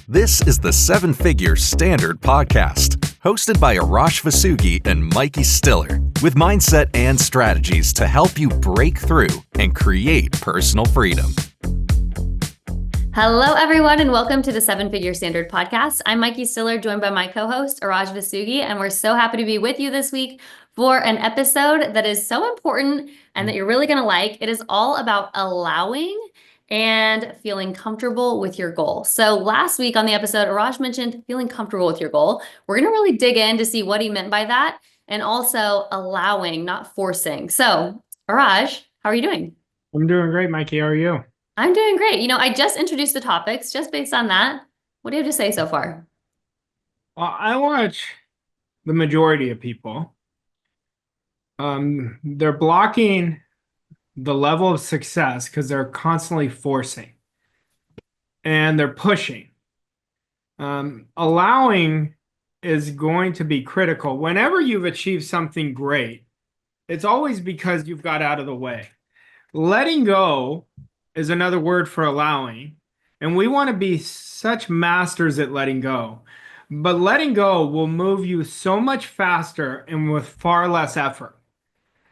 This is the Seven Figure Standard Podcast, hosted by Arash Vasugi and Mikey Stiller, with mindset and strategies to help you break through and create personal freedom. Hello, everyone, and welcome to the Seven Figure Standard Podcast. I'm Mikey Stiller, joined by my co-host, Arash Vasugi, and we're so happy to be with you this week for an episode that is so important and that you're really going to like. It is all about allowing and feeling comfortable with your goal. So last week on the episode, Arash mentioned feeling comfortable with your goal. We're going to really dig in to see what he meant by that, and also allowing, not forcing. So Arash, how are you doing? I'm doing great, Mikey. How are you? I'm doing great. You know, I just introduced the topics just based on that. What do you have to say so far? Well, I watch the majority of people. They're blocking the level of success because they're constantly forcing and they're pushing. Allowing is going to be critical. Whenever you've achieved something great, it's always because you've got out of the way. Letting go is another word for allowing, and we want to be such masters at letting go. But letting go will move you so much faster and with far less effort.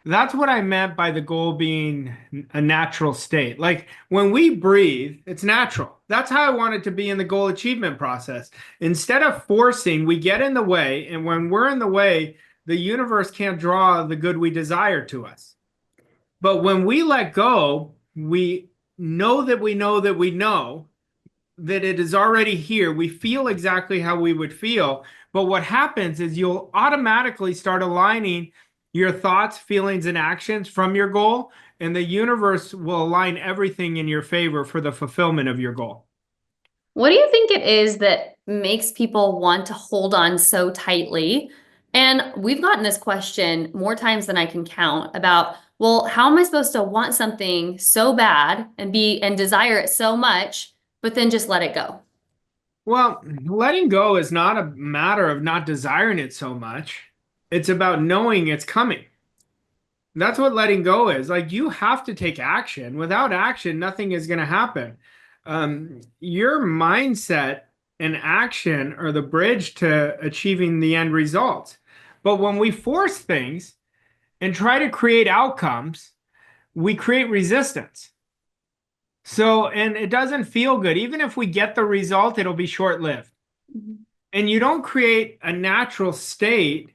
That's what I meant by the goal being a natural state. Like when we breathe, it's natural. That's how I want it to be in the goal achievement process. Instead of forcing, we get in the way. And when we're in the way, the universe can't draw the good we desire to us. But when we let go, we know that we know that we know that it is already here. We feel exactly how we would feel. But what happens is you'll automatically start aligning your thoughts, feelings, and actions from your goal, and the universe will align everything in your favor for the fulfillment of your goal. What do you think it is that makes people want to hold on so tightly? And we've gotten this question more times than I can count about, well, how am I supposed to want something so bad and desire it so much, but then just let it go? Well, letting go is not a matter of not desiring it so much. It's about knowing it's coming. That's what letting go is. Like, you have to take action. Without action, nothing is going to happen. Your mindset and action are the bridge to achieving the end results. But when we force things and try to create outcomes, we create resistance. And it doesn't feel good. Even if we get the result, it'll be short-lived. Mm-hmm. And you don't create a natural state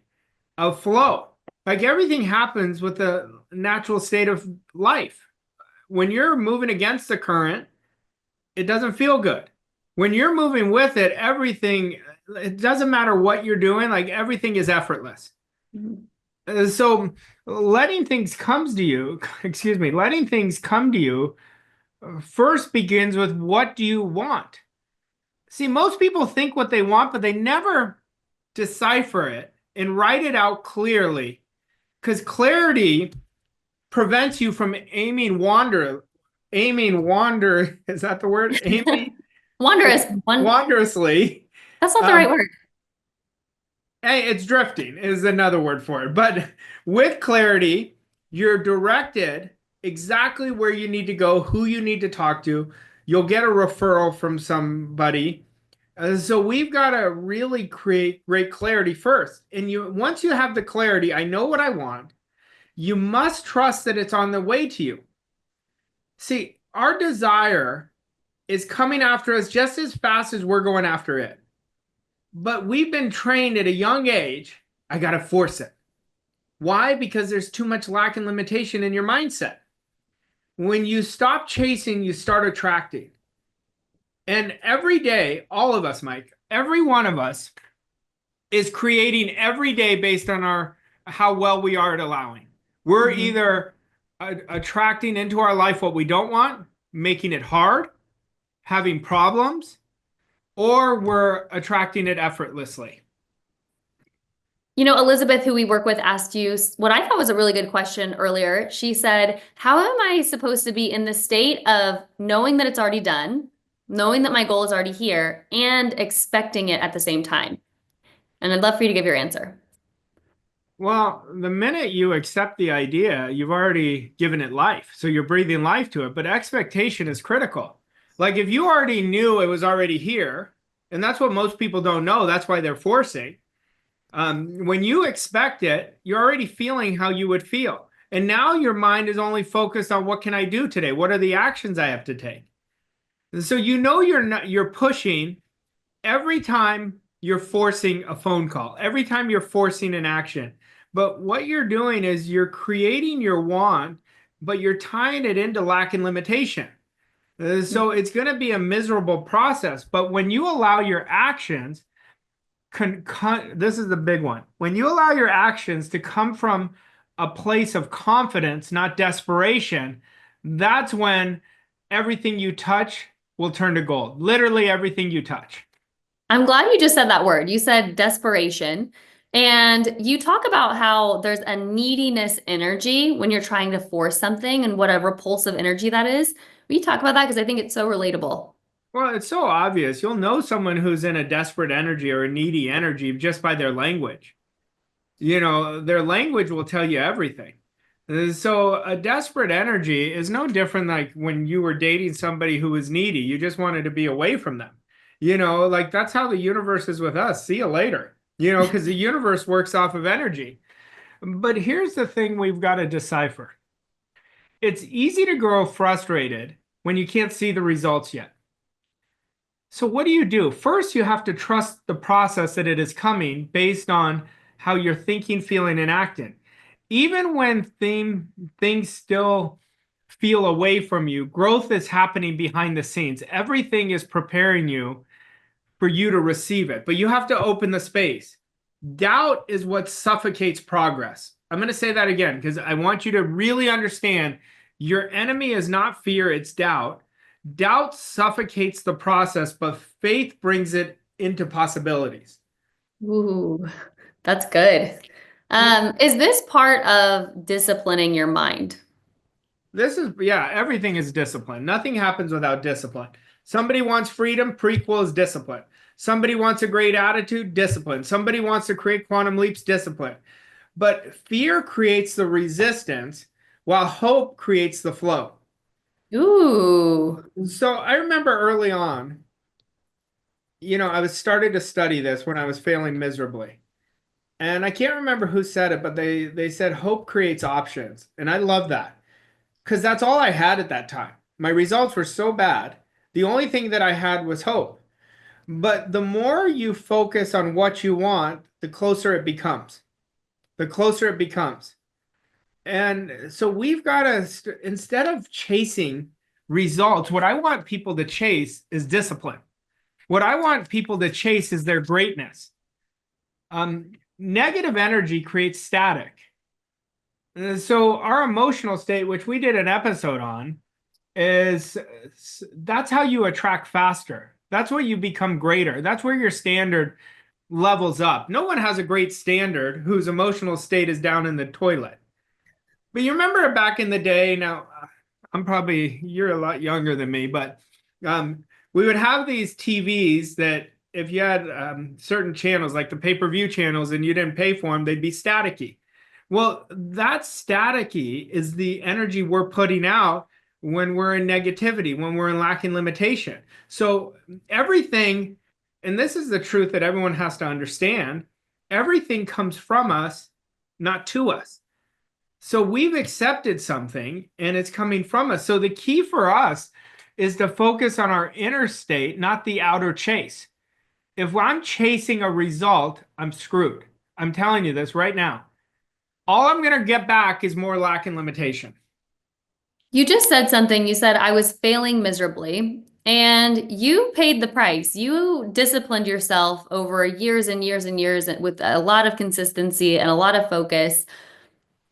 of flow. Like, everything happens with the natural state of life. When you're moving against the current, it doesn't feel good. When you're moving with it, it doesn't matter what you're doing, like everything is effortless. Mm-hmm. So letting things come to you first begins with, what do you want? See, most people think what they want, but they never decipher it and write it out clearly, because clarity prevents you from aiming wander. Is that the word? Aiming wanderously. That's not the right word. Hey, it's drifting is another word for it. But with clarity, you're directed exactly where you need to go, who you need to talk to. You'll get a referral from somebody. So we've got to really create great clarity first. And once you have the clarity, I know what I want, you must trust that it's on the way to you. See, our desire is coming after us just as fast as we're going after it. But we've been trained at a young age, I got to force it. Why? Because there's too much lack and limitation in your mindset. When you stop chasing, you start attracting. And every day, all of us, Mike, every one of us is creating every day based on how well we are at allowing. We're either attracting into our life what we don't want, making it hard, having problems, or we're attracting it effortlessly. You know, Elizabeth, who we work with, asked you what I thought was a really good question earlier. She said, how am I supposed to be in the state of knowing that it's already done, knowing that my goal is already here, and expecting it at the same time? And I'd love for you to give your answer. Well, the minute you accept the idea, you've already given it life. So you're breathing life to it. But expectation is critical. Like, if you already knew it was already here, And that's what most people don't know. That's why they're forcing. When you expect it, you're already feeling how you would feel. And now your mind is only focused on what can I do today? What are the actions I have to take? And so you're pushing every time you're forcing a phone call, every time you're forcing an action. But what you're doing is you're creating your want, but you're tying it into lack and limitation. So it's going to be a miserable process. But when you allow your actions, this is the big one. When you allow your actions to come from a place of confidence, not desperation, that's when everything you touch will turn to gold. Literally everything you touch. I'm glad you just said that word. You said desperation. And you talk about how there's a neediness energy when you're trying to force something and what a repulsive energy that is. Will you talk about that? Because I think it's so relatable. Well, it's so obvious. You'll know someone who's in a desperate energy or a needy energy just by their language. Their language will tell you everything. So a desperate energy is no different like when you were dating somebody who was needy. You just wanted to be away from them. Like that's how the universe is with us. See you later. Because the universe works off of energy. But here's the thing we've got to decipher. It's easy to grow frustrated when you can't see the results yet. So what do you do? First, you have to trust the process that it is coming based on how you're thinking, feeling, and acting. Even when things still feel away from you, growth is happening behind the scenes. Everything is preparing you for you to receive it, but you have to open the space. Doubt is what suffocates progress. I'm going to say that again because I want you to really understand your enemy is not fear, it's doubt. Doubt suffocates the process, but faith brings it into possibilities. Ooh, that's good. Is this part of disciplining your mind? Everything is discipline. Nothing happens without discipline. Somebody wants freedom, prequel is discipline. Somebody wants a great attitude, discipline. Somebody wants to create quantum leaps, discipline. But fear creates the resistance while hope creates the flow. Ooh. So I remember early on, I was started to study this when I was failing miserably. And I can't remember who said it, but they said hope creates options. And I love that because that's all I had at that time. My results were so bad. The only thing that I had was hope. But the more you focus on what you want, the closer it becomes. The closer it becomes. And so we've got to, instead of chasing results, what I want people to chase is discipline. What I want people to chase is their greatness. Negative energy creates static. So our emotional state, which we did an episode on, that's how you attract faster. That's where you become greater. That's where your standard levels up. No one has a great standard whose emotional state is down in the toilet. But you remember back in the day, now you're a lot younger than me, but we would have these TVs that if you had certain channels, like the pay-per-view channels, and you didn't pay for them, they'd be staticky. Well, that staticky is the energy we're putting out when we're in negativity, when we're in lacking limitation. So everything, and this is the truth that everyone has to understand, everything comes from us, not to us. So we've accepted something and it's coming from us. So the key for us is to focus on our inner state, not the outer chase. If I'm chasing a result, I'm screwed. I'm telling you this right now. All I'm going to get back is more lack and limitation. You just said something. You said I was failing miserably, and you paid the price. You disciplined yourself over years and years and years with a lot of consistency and a lot of focus.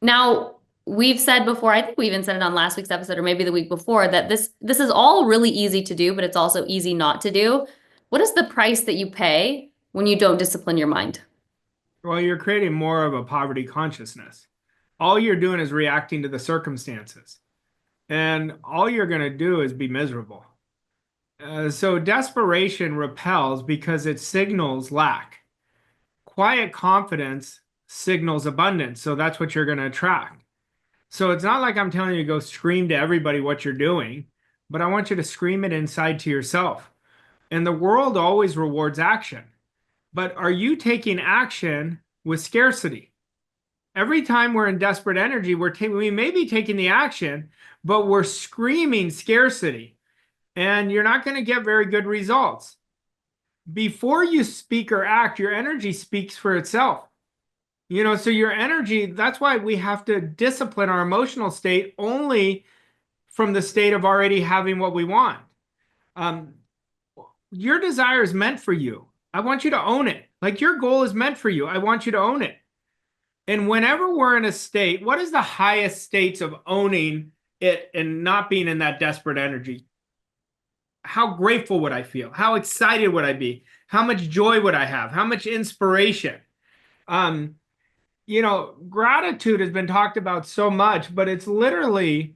Now, we've said before, I think we even said it on last week's episode or maybe the week before, that this is all really easy to do, but it's also easy not to do. What is the price that you pay when you don't discipline your mind? Well, you're creating more of a poverty consciousness. All you're doing is reacting to the circumstances. And all you're going to do is be miserable. So desperation repels because it signals lack. Quiet confidence signals abundance. So that's what you're going to attract. So it's not like I'm telling you to go scream to everybody what you're doing, but I want you to scream it inside to yourself. And the world always rewards action. But are you taking action with scarcity? Every time we're in desperate energy, we may be taking the action, but we're screaming scarcity, and you're not going to get very good results. Before you speak or act, your energy speaks for itself. So your energy, that's why we have to discipline our emotional state only from the state of already having what we want. Your desire is meant for you. I want you to own it. Like your goal is meant for you. I want you to own it. And whenever we're in a state, what is the highest states of owning it and not being in that desperate energy? How grateful would I feel? How excited would I be? How much joy would I have? How much inspiration? Gratitude has been talked about so much, but it's literally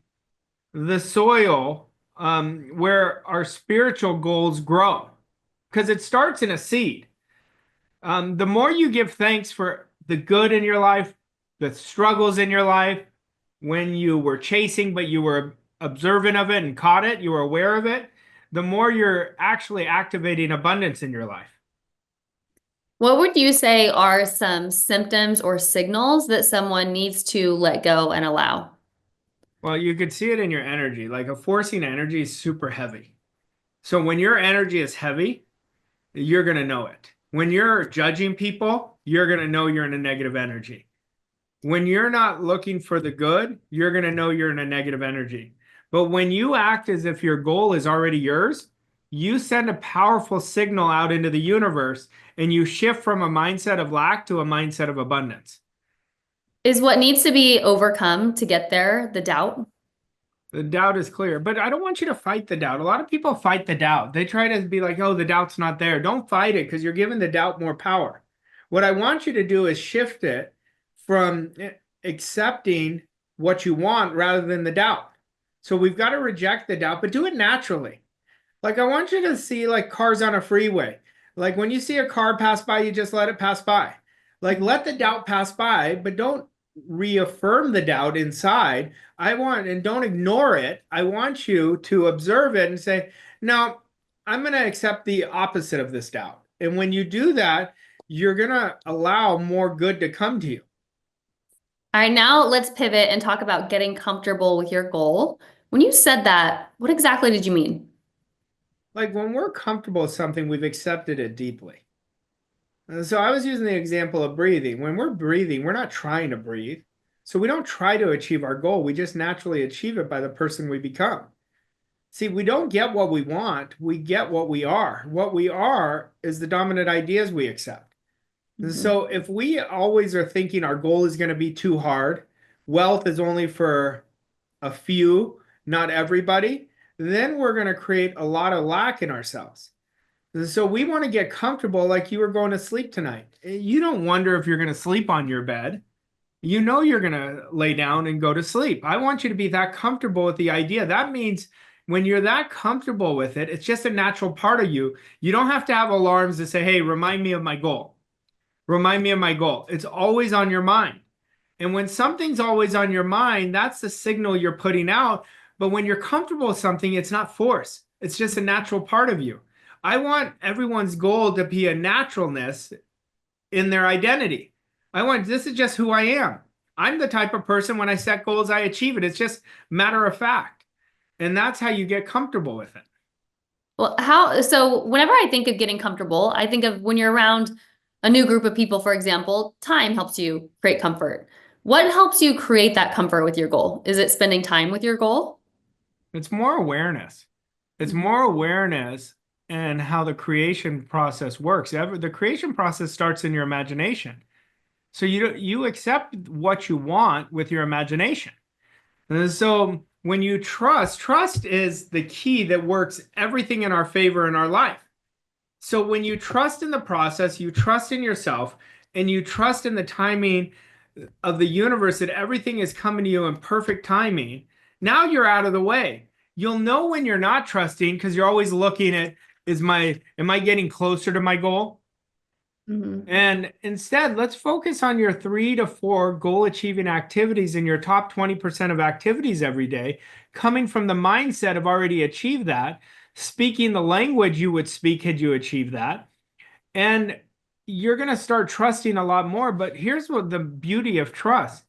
the soil where our spiritual goals grow, because it starts in a seed. The more you give thanks for the good in your life, the struggles in your life, when you were chasing, but you were observant of it and caught it, you were aware of it, the more you're actually activating abundance in your life. What would you say are some symptoms or signals that someone needs to let go and allow? Well, you could see it in your energy. Like a forcing energy is super heavy. So when your energy is heavy, you're going to know it. When you're judging people, you're going to know you're in a negative energy. When you're not looking for the good, you're going to know you're in a negative energy. But when you act as if your goal is already yours, you send a powerful signal out into the universe, and you shift from a mindset of lack to a mindset of abundance. Is what needs to be overcome to get there the doubt? The doubt is clear, but I don't want you to fight the doubt. A lot of people fight the doubt. They try to be like, oh, the doubt's not there. Don't fight it, because you're giving the doubt more power. What I want you to do is shift it from accepting what you want rather than the doubt. So we've got to reject the doubt, but do it naturally. Like I want you to see like cars on a freeway. Like when you see a car pass by, you just let it pass by. Like let the doubt pass by, but don't reaffirm the doubt inside. And don't ignore it. I want you to observe it and say, no, I'm going to accept the opposite of this doubt. And when you do that, you're going to allow more good to come to you. All right, now let's pivot and talk about getting comfortable with your goal. When you said that, what exactly did you mean? Like when we're comfortable with something, we've accepted it deeply. So I was using the example of breathing. When we're breathing, we're not trying to breathe. So we don't try to achieve our goal. We just naturally achieve it by the person we become. See, we don't get what we want. We get what we are. What we are is the dominant ideas we accept. So if we always are thinking our goal is going to be too hard, wealth is only for a few, not everybody, then we're going to create a lot of lack in ourselves. So we want to get comfortable like you were going to sleep tonight. You don't wonder if you're going to sleep on your bed. You know you're going to lay down and go to sleep. I want you to be that comfortable with the idea. That means when you're that comfortable with it, it's just a natural part of you. You don't have to have alarms to say, hey, remind me of my goal. Remind me of my goal. It's always on your mind. And when something's always on your mind, that's the signal you're putting out. But when you're comfortable with something, it's not force. It's just a natural part of you. I want everyone's goal to be a naturalness in their identity. This is just who I am. I'm the type of person, when I set goals, I achieve it. It's just matter of fact. And that's how you get comfortable with it. Well, so whenever I think of getting comfortable, I think of when you're around a new group of people, for example, time helps you create comfort. What helps you create that comfort with your goal? Is it spending time with your goal? It's more awareness. It's more awareness and how the creation process works. The creation process starts in your imagination. So you accept what you want with your imagination. And so when you trust is the key that works everything in our favor in our life. So when you trust in the process, you trust in yourself, and you trust in the timing of the universe that everything is coming to you in perfect timing, now you're out of the way. You'll know when you're not trusting because you're always looking at, am I getting closer to my goal? And instead, let's focus on your 3 to 4 goal achieving activities in your top 20% of activities every day, coming from the mindset of already achieved that. speaking the language you would speak had you achieved that. And you're going to start trusting a lot more. But here's what the beauty of trust.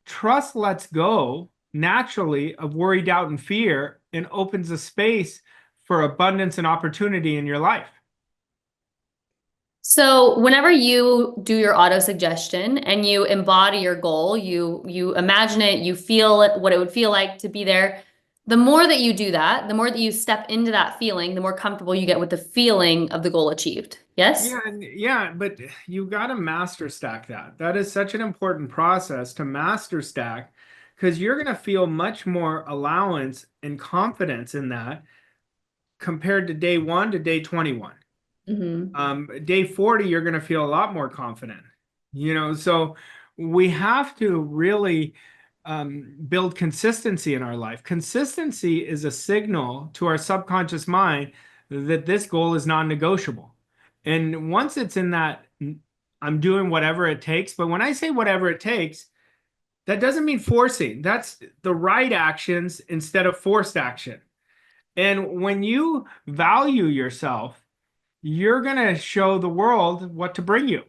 Trust lets go naturally of worry, doubt, and fear and opens a space for abundance and opportunity in your life. So whenever you do your auto suggestion and you embody your goal, you imagine it, you feel it, what it would feel like to be there. The more that you do that, the more that you step into that feeling, the more comfortable you get with the feeling of the goal achieved. Yes? Yeah, but you got to master stack that. That is such an important process to master stack because you're going to feel much more allowance and confidence in that compared to day 1 to day 21. Day 40, you're going to feel a lot more confident. So we have to really build consistency in our life. Consistency is a signal to our subconscious mind that this goal is non-negotiable. And once it's in that, I'm doing whatever it takes. But when I say whatever it takes, that doesn't mean forcing. That's the right actions instead of forced action. And when you value yourself, you're going to show the world what to bring you.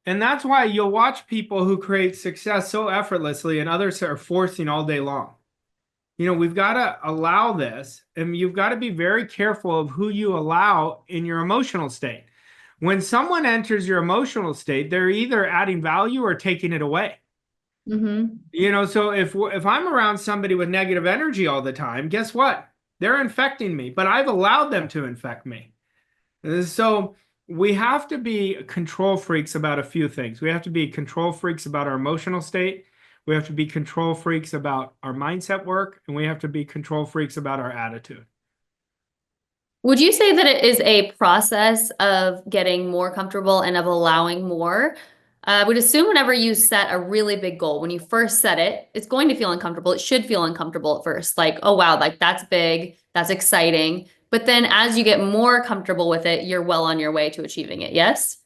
And that's why you'll watch people who create success so effortlessly and others are forcing all day long. We've got to allow this, and you've got to be very careful of who you allow in your emotional state. When someone enters your emotional state, they're either adding value or taking it away. So if I'm around somebody with negative energy all the time, guess what? They're infecting me, but I've allowed them to infect me. So we have to be control freaks about a few things. We have to be control freaks about our emotional state. We have to be control freaks about our mindset work, and we have to be control freaks about our attitude. Would you say that it is a process of getting more comfortable and of allowing more? I would assume whenever you set a really big goal, when you first set it, it's going to feel uncomfortable. It should feel uncomfortable at first. Like, oh, wow, like that's big, that's exciting. But then as you get more comfortable with it, you're well on your way to achieving it. Yes?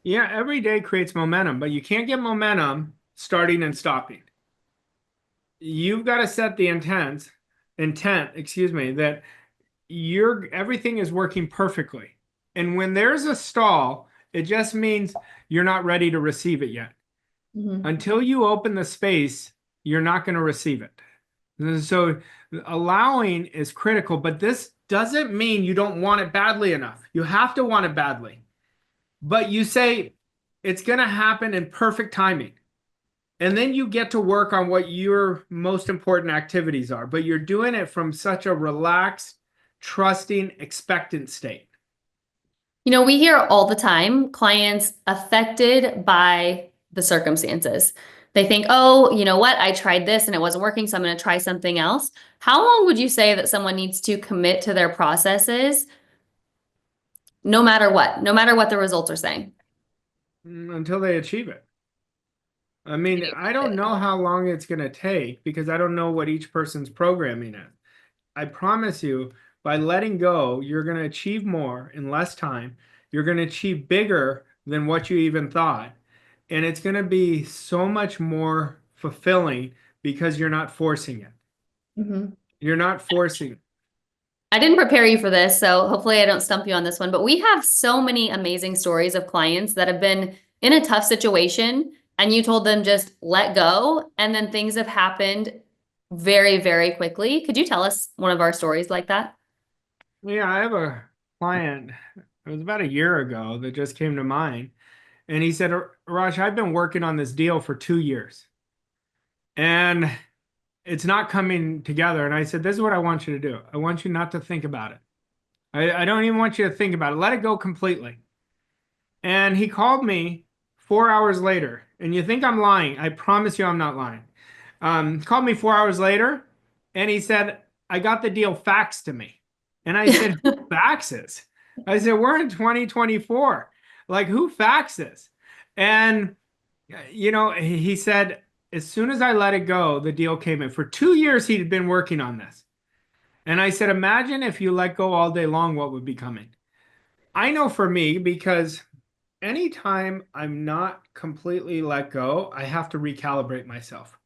Yeah, every day creates momentum, but you can't get momentum starting and stopping. You've got to set the intent, that everything is working perfectly. And when there's a stall, it just means you're not ready to receive it yet. Until you open the space, you're not going to receive it. So allowing is critical, but this doesn't mean you don't want it badly enough. You have to want it badly. But you say it's going to happen in perfect timing. And then you get to work on what your most important activities are. But you're doing it from such a relaxed, trusting, expectant state. We hear all the time clients affected by the circumstances. They think, oh, you know what? I tried this and it wasn't working, so I'm going to try something else. How long would you say that someone needs to commit to their processes, no matter what the results are saying? Until they achieve it. I mean, I don't know how long it's going to take because I don't know what each person's programming is. I promise you, by letting go, you're going to achieve more in less time. You're going to achieve bigger than what you even thought. And it's going to be so much more fulfilling because you're not forcing it. You're not forcing it. I didn't prepare you for this, so hopefully I don't stump you on this one, but we have so many amazing stories of clients that have been in a tough situation and you told them just let go, and then things have happened very, very quickly. Could you tell us one of our stories like that? Yeah, I have a client, it was about a year ago, that just came to mind. And he said, Arash, I've been working on this deal for 2 years. And it's not coming together. And I said, this is what I want you to do. I want you not to think about it. I don't even want you to think about it. Let it go completely. And he called me 4 hours later. And you think I'm lying. I promise you I'm not lying. Called me 4 hours later. And he said, I got the deal faxed to me. And I said, who faxes? I said, we're in 2024. Like, who faxes? And, he said, as soon as I let it go, the deal came in. For 2 years, he'd been working on this. And I said, imagine if you let go all day long, what would be coming? I know for me, because anytime I'm not completely let go, I have to recalibrate myself.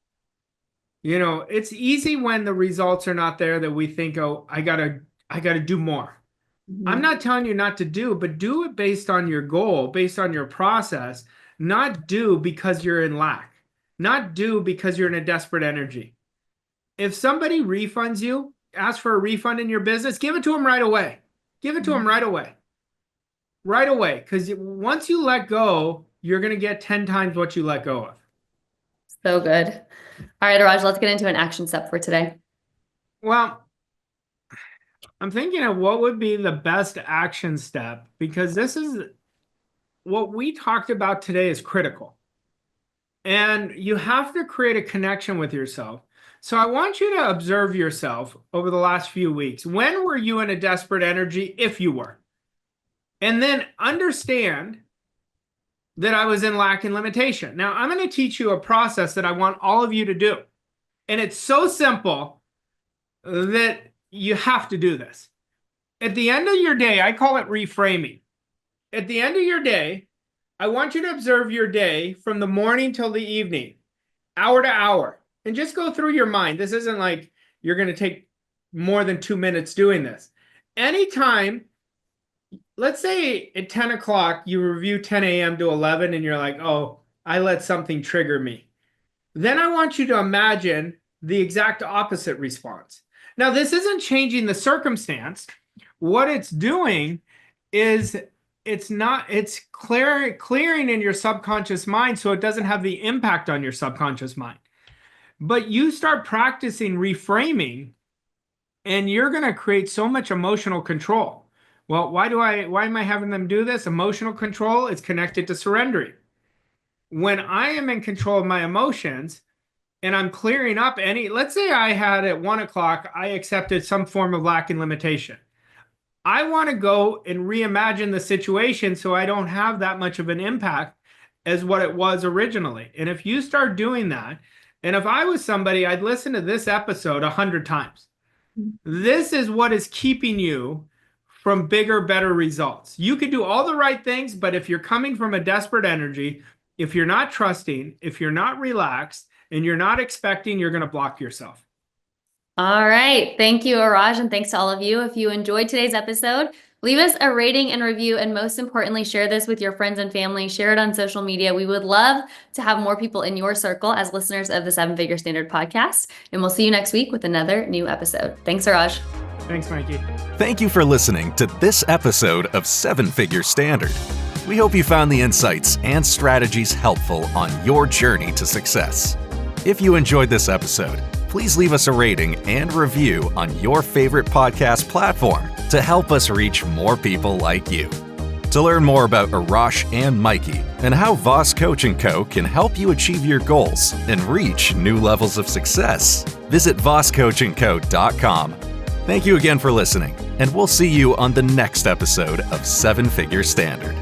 It's easy when the results are not there that we think, oh, I I got to do more. Mhm. I'm not telling you not to do, but do it based on your goal, based on your process, not do because you're in lack, not do because you're in a desperate energy. If somebody refunds you, ask for a refund in your business, give it to them right away. Give it to them right away. Right away. Because once you let go, you're going to get 10 times what you let go of. So good. All right, Arash, let's get into an action step for today. Well, I'm thinking of what would be the best action step, because this is what we talked about today is critical. And you have to create a connection with yourself. So I want you to observe yourself over the last few weeks. When were you in a desperate energy, if you were? And then understand that I was in lack and limitation. Now, I'm going to teach you a process that I want all of you to do. And it's so simple that you have to do this. At the end of your day, I call it reframing. At the end of your day, I want you to observe your day from the morning till the evening, hour to hour, and just go through your mind. This isn't like you're going to take more than 2 minutes doing this. Anytime, let's say at 10 o'clock, you review 10 a.m. to 11 and you're like, oh, I let something trigger me. Then I want you to imagine the exact opposite response. Now, this isn't changing the circumstance. What it's doing is it's clearing in your subconscious mind so it doesn't have the impact on your subconscious mind. But you start practicing reframing and you're going to create so much emotional control. Well, why am I having them do this? Emotional control is connected to surrendering. When I am in control of my emotions and I'm clearing up let's say I had at 1 o'clock, I accepted some form of lack and limitation. I want to go and reimagine the situation so I don't have that much of an impact as what it was originally. And if you start doing that, and if I was somebody, I'd listen to this episode 100 times. This is what is keeping you from bigger, better results. You could do all the right things, but if you're coming from a desperate energy, if you're not trusting, if you're not relaxed, and you're not expecting, you're going to block yourself. All right. Thank you, Arash, and thanks to all of you. If you enjoyed today's episode, leave us a rating and review, and most importantly, share this with your friends and family. Share it on social media. We would love to have more people in your circle as listeners of the Seven Figure Standard podcast, and we'll see you next week with another new episode. Thanks, Arash. Thanks, Mikey. Thank you for listening to this episode of Seven Figure Standard. We hope you found the insights and strategies helpful on your journey to success. If you enjoyed this episode, please leave us a rating and review on your favorite podcast platform to help us reach more people like you. To learn more about Arash and Mikey and how Voss Coach & Co. can help you achieve your goals and reach new levels of success, visit vosscoachandco.com. Thank you again for listening, and we'll see you on the next episode of Seven Figure Standard.